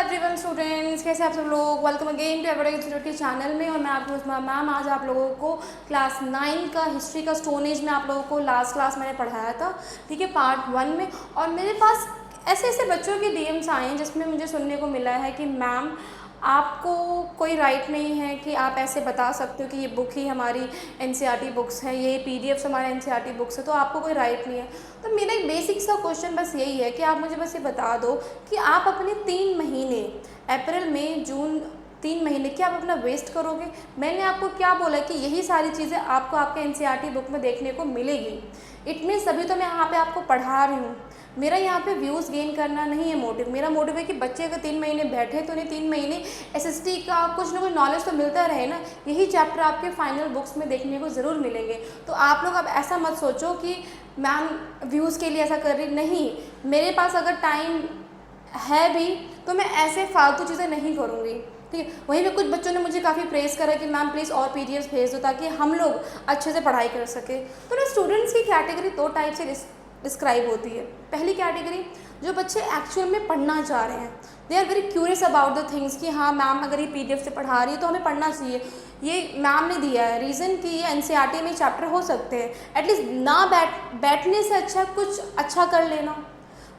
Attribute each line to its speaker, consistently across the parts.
Speaker 1: Everyone students, कैसे आप सब लोग। Welcome again to every institute के चैनल में। और मैं आपकी उस्मा मैम आज आप लोगों को क्लास 9 का हिस्ट्री का स्टोन एज में आप लोगों को लास्ट क्लास मैंने पढ़ाया था, ठीक है, पार्ट 1 में। और मेरे पास ऐसे ऐसे बच्चों के डीएम्स आए हैं जिसमें मुझे सुनने को मिला है कि मैम आपको कोई राइट नहीं है कि आप ऐसे बता सकते हो कि ये बुक ही हमारी एनसीईआरटी बुक्स है, ये पीडीएफ्स हमारे एनसीईआरटी बुक्स है, तो आपको कोई राइट नहीं है। तो मेरा एक बेसिक सा क्वेश्चन बस यही है कि आप मुझे बस ये बता दो कि आप अपने 3 महीने अप्रैल मई जून 3 महीने क्या आप अपना वेस्ट करोगे। मैंने आपको क्या बोला कि यही सारी चीज़ें आपको आपके एनसीईआरटी बुक में देखने को मिलेगी। इट मीन्स अभी तो मैं यहाँ पे आपको पढ़ा रही हूँ, मेरा यहाँ पे व्यूज़ गेन करना नहीं है मोटिव। मेरा मोटिव है कि बच्चे अगर 3 महीने बैठे तो उन्हें 3 महीने एसएसटी का कुछ ना कुछ नॉलेज तो मिलता रहे ना। यही चैप्टर आपके फाइनल बुक्स में देखने को ज़रूर मिलेंगे। तो आप लोग अब ऐसा मत सोचो कि मैम व्यूज़ के लिए ऐसा कर रही, नहीं। मेरे पास अगर टाइम है भी तो मैं ऐसे फालतू चीज़ें नहीं करूँगी, ठीक है। वहीं पे कुछ बच्चों ने मुझे काफ़ी प्रेस करा कि मैम प्लीज़ और पीडीएफ्स भेज दो ताकि हम लोग अच्छे से पढ़ाई कर सके। तो ना स्टूडेंट्स की कैटेगरी 2 टाइप से डिस्क्राइब होती है। पहली कैटेगरी जो बच्चे एक्चुअल में पढ़ना चाह रहे हैं, they are very curious about the things कि हाँ मैम अगर ये पीडीएफ से पढ़ा रही है तो हमें पढ़ना चाहिए। ये मैम ने दिया है रीज़न कि ये एनसीईआरटी में चैप्टर हो सकते हैं, एटलीस्ट ना बैठने से अच्छा कुछ अच्छा कर लेना।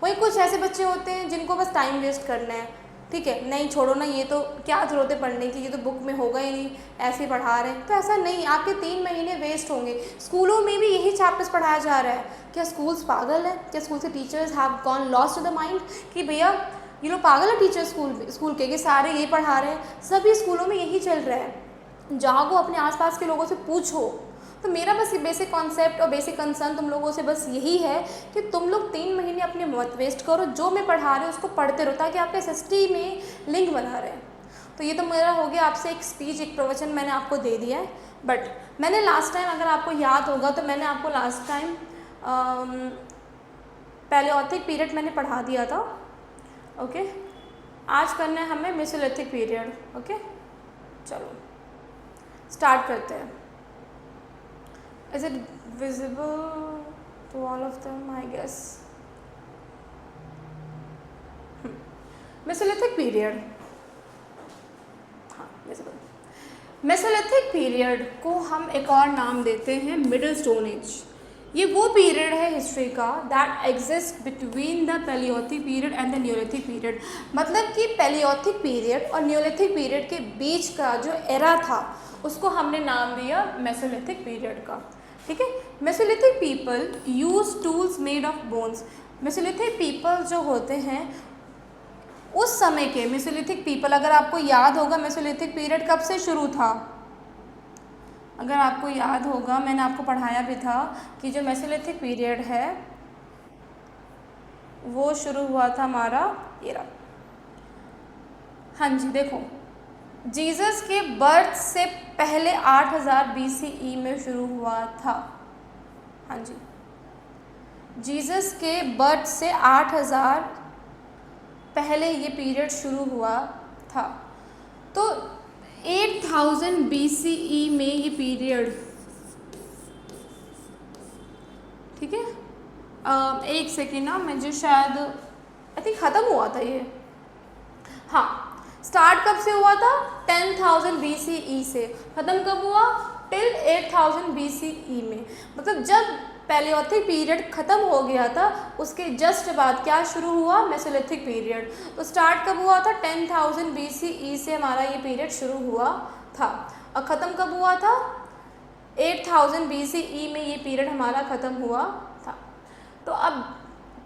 Speaker 1: वहीं कुछ ऐसे बच्चे होते हैं जिनको बस टाइम वेस्ट करना है, ठीक है, नहीं छोड़ो ना, ये तो क्या ज़रूरत है पढ़ने की, ये तो बुक में होगा ही नहीं, ऐसे ही पढ़ा रहे हैं। तो ऐसा नहीं, आपके 3 महीने वेस्ट होंगे। स्कूलों में भी यही चैप्टर्स पढ़ाया जा रहा है। क्या स्कूल्स पागल है? क्या स्कूल के teachers have gone lost to the mind कि भैया ये लोग पागल है टीचर स्कूल के कि सारे ये पढ़ा रहे हैं? सभी स्कूलों में यही चल रहा है। जहाँ को अपने आसपास के लोगों से पूछो। तो मेरा बस ये बेसिक कॉन्सेप्ट और बेसिक कंसर्न तुम लोगों से बस यही है कि तुम लोग 3 महीने अपने मत वेस्ट करो, जो मैं पढ़ा रही हूँ उसको पढ़ते रहो ताकि आपके एसएसटी में लिंक बना रहे। तो ये तो मेरा हो गया आपसे एक स्पीच, एक प्रवचन मैंने आपको दे दिया है। बट मैंने लास्ट टाइम, अगर आपको याद होगा तो मैंने आपको लास्ट टाइम पैलियोलिथिक पीरियड मैंने पढ़ा दिया था, ओके। आज करना है हमें मेसोलिथिक पीरियड, ओके। चलो स्टार्ट करते हैं। Is it visible to all of them? I guess. Mesolithic period. हाँ, visible. Mesolithic period को हम एक और नाम देते हैं मिडिल स्टोन एज। ये वो पीरियड है हिस्ट्री का that exist between the Palaeolithic period and the Neolithic period. मतलब कि पैलियोलिथिक पीरियड और न्यूलिथिक पीरियड के बीच का जो एरा था उसको हमने नाम दिया मेसोलिथिक पीरियड का, ठीक है। Mesolithic people use tools made of bones. Mesolithic people जो होते हैं उस समय के मेसोलिथिक पीपल, अगर आपको याद होगा मेसोलिथिक पीरियड कब से शुरू था, अगर आपको याद होगा मैंने आपको पढ़ाया भी था कि जो मेसोलिथिक पीरियड है वो शुरू हुआ था हमारा एरा। हाँ जी, देखो जीसस के बर्थ से पहले 8000 BCE में शुरू हुआ था। हाँ जी, जीसस के बर्थ से 8000 पहले ये पीरियड शुरू हुआ था। तो 8000 BCE में ये पीरियड, ठीक है, एक सेकेंड ना, मुझे शायद आई थिंक ख़त्म हुआ था ये। हाँ, स्टार्ट कब से हुआ था? 10,000 BCE से। ख़त्म कब हुआ? टिल 8000 BCE में। मतलब जब पैलियोलिथिक पीरियड ख़त्म हो गया था उसके जस्ट बाद क्या शुरू हुआ? Mesolithic period. तो स्टार्ट कब हुआ था? 10,000 BCE से हमारा ये पीरियड शुरू हुआ था। और ख़त्म कब हुआ था? 8000 BCE में ये पीरियड हमारा ख़त्म हुआ था। तो अब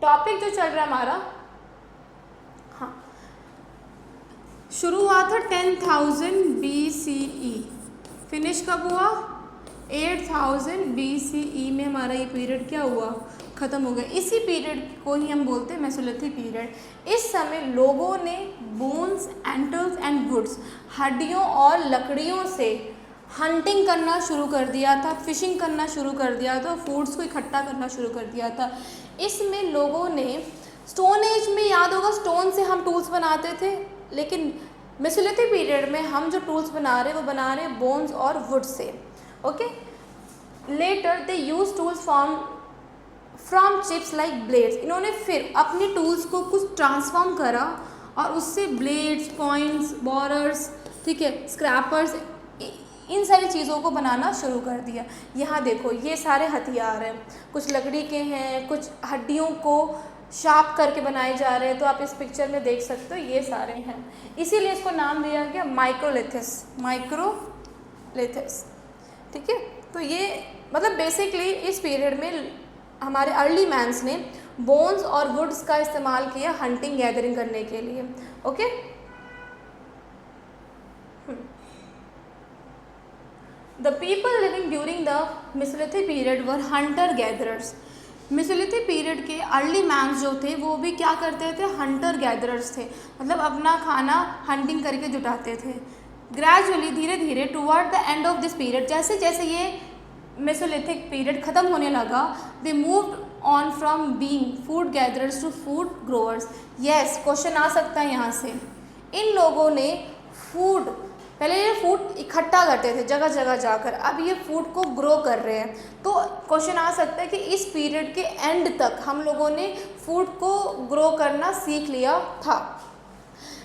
Speaker 1: टॉपिक जो चल रहा है हमारा, हाँ, शुरू हुआ था 10,000 BCE, फिनिश कब हुआ? 8000 BCE में हमारा ये पीरियड क्या हुआ? ख़त्म हो गया। इसी पीरियड को ही हम बोलते हैं मेसोलिथिक पीरियड। इस समय लोगों ने बोन्स, एंटल्स एंड वुड्स, हड्डियों और लकड़ियों से हंटिंग करना शुरू कर दिया था, फिशिंग करना शुरू कर दिया था, फूड्स को इकट्ठा करना शुरू कर दिया था। इसमें लोगों ने स्टोन एज में, याद होगा, स्टोन से हम टूल्स बनाते थे, लेकिन मेसोलिथिक पीरियड में हम जो टूल्स बना रहे हैं वो बना रहे हैं बोन्स और वुड से, okay. Later they use tools from chips like blades. इन्होंने फिर अपने टूल्स को कुछ ट्रांसफॉर्म करा और उससे ब्लेड्स, पॉइंट्स, बोरर्स, ठीक है, स्क्रैपर्स, इन सारी चीज़ों को बनाना शुरू कर दिया। यहाँ देखो ये सारे हथियार हैं, कुछ लकड़ी के हैं, कुछ हड्डियों को शार्प करके बनाए जा रहे हैं, तो आप इस पिक्चर में देख सकते हो ये सारे हैं। इसीलिए इसको नाम दिया गया माइक्रोलिथिस, माइक्रोलिथिस, ठीक है। तो ये मतलब बेसिकली इस पीरियड में हमारे अर्ली मैंस ने बोन्स और वुड्स का इस्तेमाल किया हंटिंग गैदरिंग करने के लिए। Okay, the people living during the Mesolithic period were Hunter gatherers. Mesolithic period के अर्ली मैंस जो थे वो भी क्या करते थे, हंटर गैदरर्स थे, मतलब अपना खाना हंटिंग करके जुटाते थे। ग्रेजुअली, धीरे धीरे, toward the end of this period, जैसे जैसे ये मेसोलिथिक पीरियड ख़त्म होने लगा, they moved on from being food gatherers to food growers. Yes, question आ सकता है यहाँ से, इन लोगों ने फूड, पहले ये फूड इकट्ठा करते थे जगह जगह जाकर, अब ये फूड को ग्रो कर रहे हैं। तो क्वेश्चन आ सकता है कि इस पीरियड के एंड तक हम लोगों ने फूड को ग्रो करना सीख लिया था।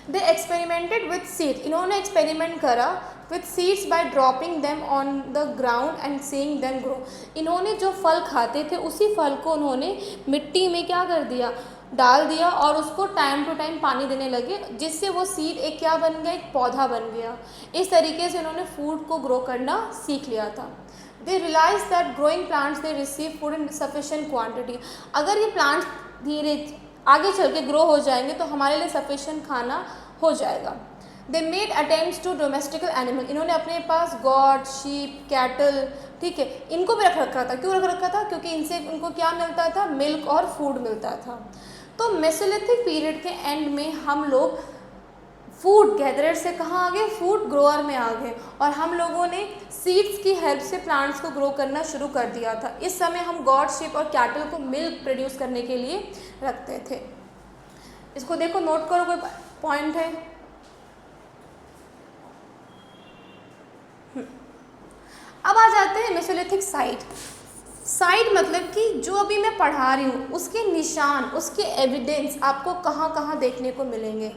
Speaker 1: दे एक्सपेरिमेंटेड विथ सीड, इन्होंने एक्सपेरिमेंट करा with seeds by dropping them on the ground and seeing them grow. इन्होंने जो फल खाते थे उसी फल को उन्होंने मिट्टी में क्या कर दिया, डाल दिया, और उसको टाइम टू टाइम पानी देने लगे, जिससे वो सीड एक क्या बन गया, एक पौधा बन गया। इस तरीके से उन्होंने फूड को ग्रो करना सीख लिया था। They realize that growing plants they receive food in sufficient quantity. अगर ये प्लांट्स धीरे आगे चल के ग्रो हो जाएंगे तो हमारे लिए सफिशेंट खाना हो जाएगा। They made attempts to domesticate animal, इन्होंने अपने पास गॉड, शीप, कैटल, ठीक है, इनको भी रख रखा था। क्यों रख रखा था, क्योंकि इनसे उनको क्या मिलता था, मिल्क और फूड मिलता था। तो मेसोलिथिक पीरियड के एंड में हम लोग फूड गैदरर से कहाँ आ गए, फूड ग्रोअर में आ गए, और हम लोगों ने सीड्स की हेल्प से प्लांट्स को ग्रो करना शुरू कर दिया था। इस समय हम गॉड, शीप और कैटल को मिल्क प्रोड्यूस करने के लिए रखते थे। इसको देखो, नोट करो, कोई पॉइंट है। अब आ जाते हैं मेसोलिथिक साइट। साइट मतलब कि जो अभी मैं पढ़ा रही हूँ उसके निशान, उसके एविडेंस आपको कहाँ कहाँ देखने को मिलेंगे।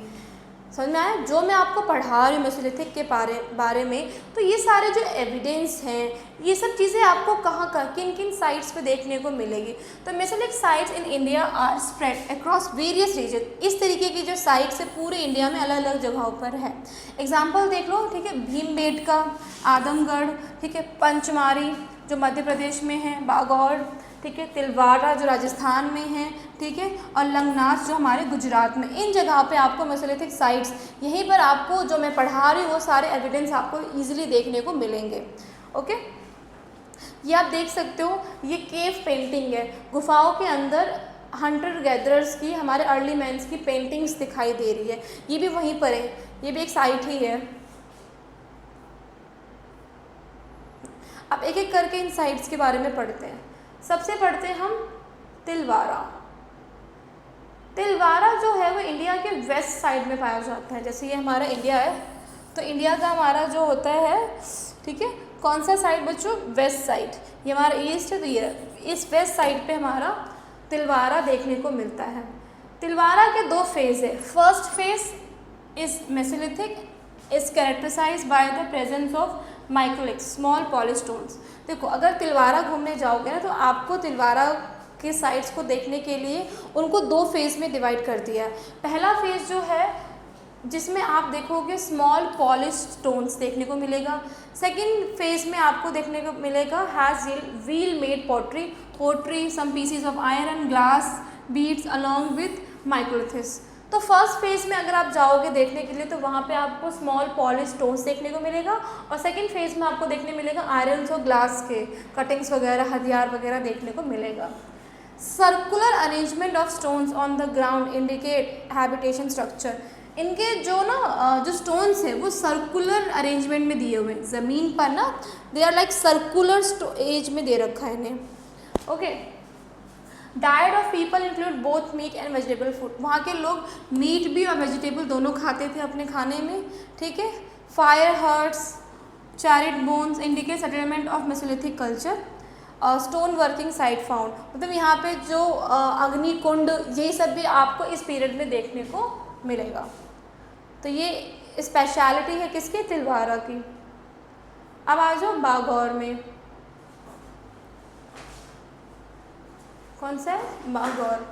Speaker 1: समझ में आया, जो मैं आपको पढ़ा रही हूँ मेसोलिथिक के बारे में, तो ये सारे जो एविडेंस हैं, ये सब चीज़ें आपको कहाँ किन किन साइट्स पे देखने को मिलेगी। तो Mesolithic sites in India are spread across various region. इस तरीके की जो साइट्स है पूरे इंडिया में अलग अलग जगहों पर है। एग्जाम्पल देख लो, ठीक है, भीमबेटका, आदमगढ़, ठीक है, पंचमारी जो मध्य प्रदेश में है, बागौर, ठीक है, तिलवाड़ा जो राजस्थान में है, ठीक है, और लंगनाथ जो हमारे गुजरात में। इन जगह पे आपको मेसोलिथिक साइट्स, यहीं पर आपको जो मैं पढ़ा रही हूँ वो सारे एविडेंस आपको इजीली देखने को मिलेंगे। ओके, ये आप देख सकते हो, ये केव पेंटिंग है, गुफाओं के अंदर हंटर गैदरर्स की, हमारे अर्ली मैंस की पेंटिंग्स दिखाई दे रही है। ये भी वहीं पर है, ये भी एक साइट ही है। अब एक एक करके इन साइट्स के बारे में पढ़ते हैं। सबसे पढ़ते हैं हम तिलवारा। तिलवारा जो है वो इंडिया के वेस्ट साइड में पाया जाता है। जैसे ये हमारा इंडिया है, तो इंडिया का हमारा जो होता है, ठीक है, कौन सा साइड बच्चों, वेस्ट साइड। ये हमारा ईस्ट है, तो ये इस वेस्ट साइड पे हमारा तिलवारा देखने को मिलता है। तिलवारा के दो फेज़ है। First phase is Mesolithic, is characterised by the presence of microliths, small polish stones. देखो, अगर तिलवारा घूमने जाओगे ना तो आपको तिलवारा के साइट्स को देखने के लिए उनको दो फेज़ में डिवाइड कर दिया है। पहला फेज़ जो है जिसमें आप देखोगे स्मॉल पॉलिश स्टोन्स देखने को मिलेगा। सेकंड फेज़ में आपको देखने को मिलेगा has wheel made pottery, some pieces of iron, glass, beads along with microliths. तो फर्स्ट फेज़ में अगर आप जाओगे देखने के लिए तो वहाँ पे आपको स्मॉल पॉलिश स्टोन्स देखने को मिलेगा, और सेकंड फेज़ में आपको देखने मिलेगा आयरन और ग्लास के कटिंग्स वगैरह, हथियार वगैरह देखने को मिलेगा। Circular arrangement of stones on the ground indicate habitation structure. इनके जो स्टोन्स हैं वो सर्कुलर अरेंजमेंट में दिए हुए हैं, ज़मीन पर ना, they are like circular edge में दे रखा है इन्हें। Okay, diet of people include both meat and vegetable food. वहाँ के लोग मीट भी और वेजिटेबल दोनों खाते थे अपने खाने में, ठीक है। Fire hearths, charred bones indicate settlement of Mesolithic culture. Stone working site found, मतलब यहाँ पे जो अग्नि कुंड, यही सब भी आपको इस पीरियड में देखने को मिलेगा। तो ये स्पेशलिटी है किसकी, तिलवारा की। अब आ जाओ बागौर में, कौन सा है, बागौर।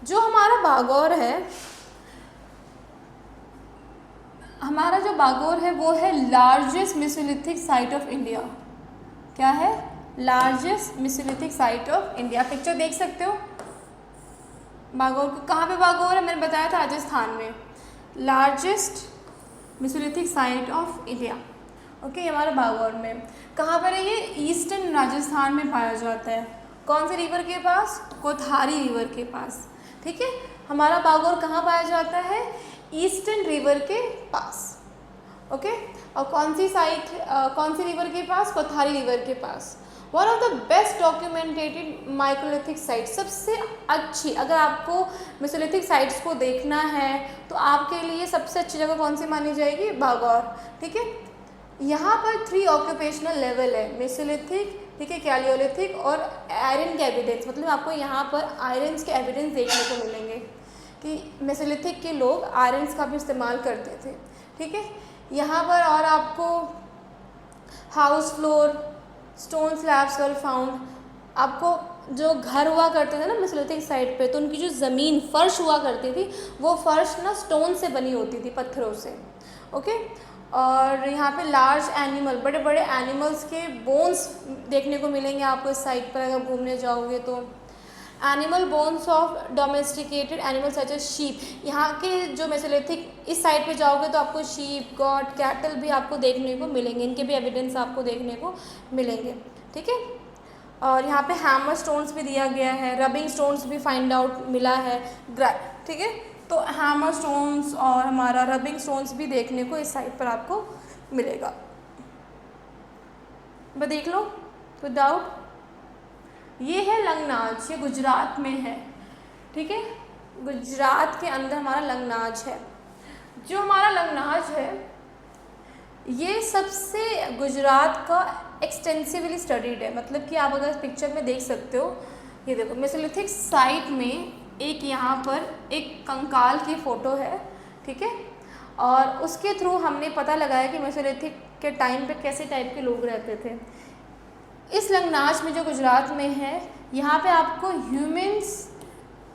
Speaker 1: जो हमारा बागौर है, हमारा जो बागौर है वो है largest Mesolithic site of India. क्या है, largest Mesolithic site of India. Picture देख सकते हो बागौर को, कहाँ पे बागौर है, मैंने बताया था राजस्थान में, largest Mesolithic site of India. Okay, हमारा बागौर में कहाँ पर है, ये ईस्टर्न राजस्थान में पाया जाता है। कौन से रिवर के पास, कोथारी रिवर के पास। ठीक है, हमारा बागौर कहाँ पाया जाता है, ईस्टर्न रिवर के पास। ओके, और कौन सी साइट, कौन सी रिवर के पास, कोथारी रिवर के पास। One of the best documented microlithic site, सबसे अच्छी, अगर आपको मेसोलिथिक साइट्स को देखना है तो आपके लिए सबसे अच्छी जगह कौन सी मानी जाएगी, बागौर। ठीक है, यहाँ पर 3 ऑक्यूपेशनल लेवल है, मेसोलिथिक, ठीक है, कैलियोलिथिक और आयरन के एविडेंस। मतलब आपको यहाँ पर आयरन्स के एविडेंस देखने को मिलेंगे कि मेसोलिथिक के लोग आयरन्स का भी इस्तेमाल करते थे। ठीक है, यहाँ पर और आपको house floor, stone slabs were found. आपको जो घर हुआ करते थे ना मेसोलिथिक साइट पे, तो उनकी जो ज़मीन फर्श हुआ करती थी वो फर्श ना स्टोन से बनी होती थी, पत्थरों से। ओके, और यहाँ पे लार्ज एनिमल, बड़े बड़े एनिमल्स के बोन्स देखने को मिलेंगे आपको इस साइट पर अगर घूमने जाओगे तो। Animal bones of domesticated animals such as sheep, यहाँ के जो मेसोलिथिक इस साइड पे जाओगे तो आपको शीप, गॉट, कैटल भी आपको देखने को मिलेंगे, इनके भी एविडेंस आपको देखने को मिलेंगे। ठीक है, और यहाँ पे हैमर स्टोन्स भी दिया गया है, रबिंग स्टोन्स भी फाइंड आउट मिला है। ठीक है, तो हैमर स्टोन्स और हमारा रबिंग स्टोन्स भी देखने को इस साइड पर आपको मिलेगा। बस देख लो विदाउट। ये है लंगनाज, ये गुजरात में है। ठीक है, गुजरात के अंदर हमारा लंगनाज है। जो हमारा लंगनाज है ये सबसे गुजरात का एक्सटेंसिवली स्टडीड है। मतलब कि आप अगर पिक्चर में देख सकते हो, ये देखो मेसोलिथिक साइट में एक यहाँ पर एक कंकाल की फ़ोटो है। ठीक है, और उसके थ्रू हमने पता लगाया कि मेसोलिथिक के टाइम पे कैसे टाइप के लोग रहते थे। इस लंगनाज में जो गुजरात में है, यहाँ पे आपको ह्यूमन्स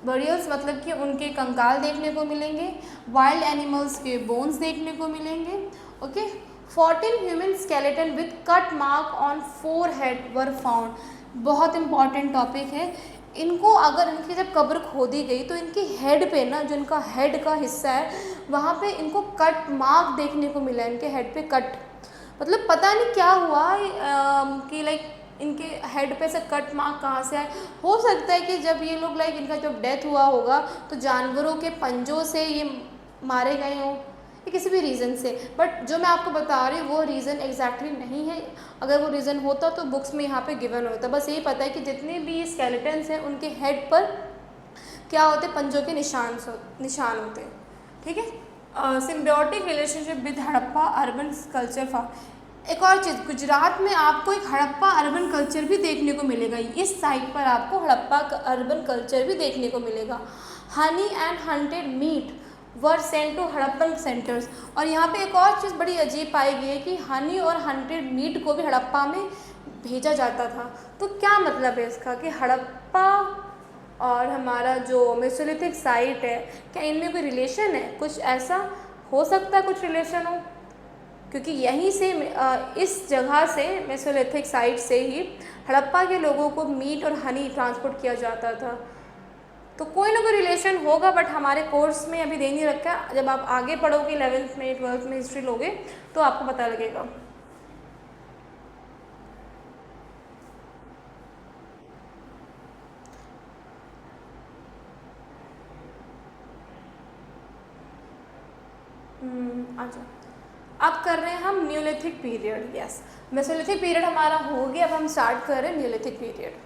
Speaker 1: बरियल्स, मतलब कि उनके कंकाल देखने को मिलेंगे, वाइल्ड एनिमल्स के बोन्स देखने को मिलेंगे। Okay, 14 human skeleton with cut mark on forehead were found. बहुत इंपॉर्टेंट टॉपिक है। इनको अगर इनकी जब कब्र खोदी गई तो इनकी हेड पे ना, जो इनका हेड का हिस्सा है वहाँ पे इनको कट मार्क देखने को मिला है, इनके हेड पे कट। मतलब पता नहीं क्या हुआ कि लाइक इनके हेड पे से कट मार्क कहाँ से आए। हो सकता है कि जब ये लोग लाइक इनका जब डेथ हुआ होगा तो जानवरों के पंजों से ये मारे गए हों, या किसी भी रीज़न से। बट जो मैं आपको बता रही हूँ वो रीज़न एग्जैक्टली नहीं है। अगर वो रीज़न होता तो बुक्स में यहाँ पे गिवन होता। बस यही पता है कि जितने भी स्केलेटन्स हैं उनके हेड पर क्या होते, पंजों के निशान होते हैं। ठीक है, symbiotic relationship with Harappa urban culture for. एक और चीज़, गुजरात में आपको एक हड़प्पा अर्बन कल्चर भी देखने को मिलेगा। इस साइट पर आपको हड़प्पा अर्बन कल्चर भी देखने को मिलेगा। Honey and hunted meat were sent to Harappan centres. और यहाँ पे एक और चीज़ बड़ी अजीब पाई गई है कि हनी और हंटेड मीट को भी हड़प्पा में भेजा जाता था। तो क्या मतलब है इसका कि हड़प्पा और हमारा जो मेसोलिथिक साइट है, क्या इनमें कोई रिलेशन है? कुछ ऐसा हो सकता है, कुछ रिलेशन हो, क्योंकि यहीं से इस जगह से मेसोलिथिक साइट से ही हड़प्पा के लोगों को मीट और हनी ट्रांसपोर्ट किया जाता था। तो कोई ना कोई रिलेशन होगा, बट हमारे कोर्स में अभी दे नहीं रखा। जब आप आगे पढ़ोगे 11th में 12th में हिस्ट्री लोगे तो आपको पता लगेगा। अच्छा, अब कर रहे हैं हम Neolithic period. Yes, Mesolithic period हमारा हो गया, अब हम स्टार्ट कर रहे हैं न्यूलिथिक पीरियड।